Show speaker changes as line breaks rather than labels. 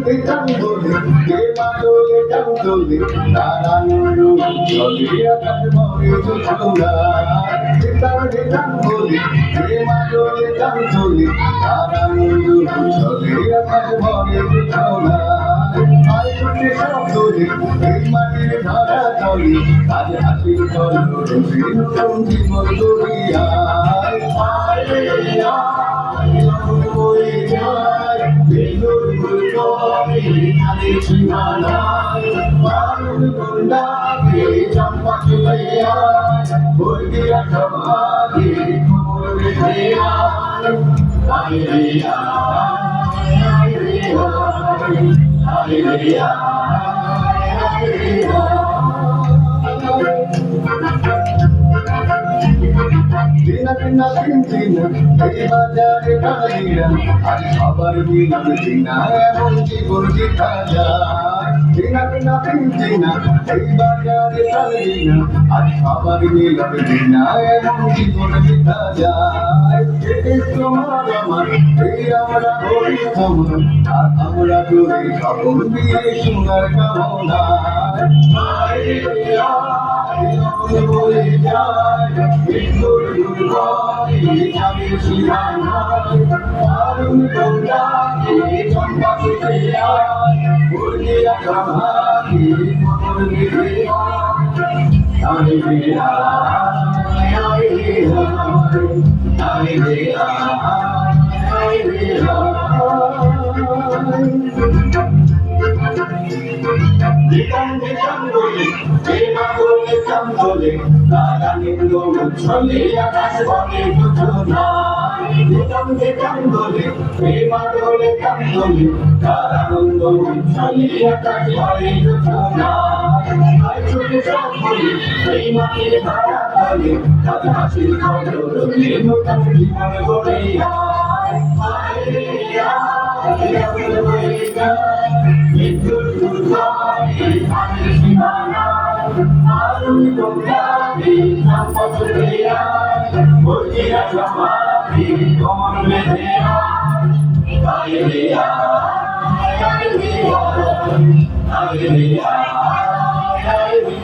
দিতাম বলে কে মাদলে কাম দলে তারানুর চলে আকাশ ভরে জোছনা দিতাম বলে কে মাদলে কাম দলে তারানুর চলে আকাশ ভরে জোছনা আয় ছুটে সব দলে এই মাটির ধরা তলে আজ হাসির কলর নতুন জীবন গড়িয়ায় আয় আয় বয়ে যায় বেলুর সীমানায় বারুদ গুন্ডাকে চম্পা চুলাইয়া বর্গিয়া সভাকে খবর রেখে আয় রে আয় রে আয় রে দিনা এই বাজারে কালিরা আজ সবার মিলন দিনা এমন জীবন দেখা যায় দিনা এই বাজারে কালিরা আজ সবার মিলন দিনা এমন জীবন দেখা যায় তোমার আমার এই আমরা হই তোমার আর আমরা করি সকল দিয়ে সোনার কামনা বলে যায় বিন্দুর দুর্গি যাবে সীমানায় দারুণ গঙ্গাকে চম্পা চুকে আয় বর্গিয়া সভাকে খবর রেখে আয় রে আয় রে আয় রে আয় রে দিতাম বলে প্রেম বলে তারা নিম্ন উচ্ছলে আকাশ বলে যোজনা দিতাম বলে প্রেম বলে তারা আনন্দ উচ্ছলে আকাশ বলে যোজনা আয় ছুটে সব বলে এই মাটির ধারা তলে আজ হাসির কলর নতুন জীবন গড়ে আয় রে আয় বিদ্যুৎ দুর্গি ধানের সীমানায় আরুণ গঙ্গাকে চম্পা চুকে আয় বর্গিয়া সভাকে কমল বেঁধে আয় রে আয় রে আয় রে আয় রে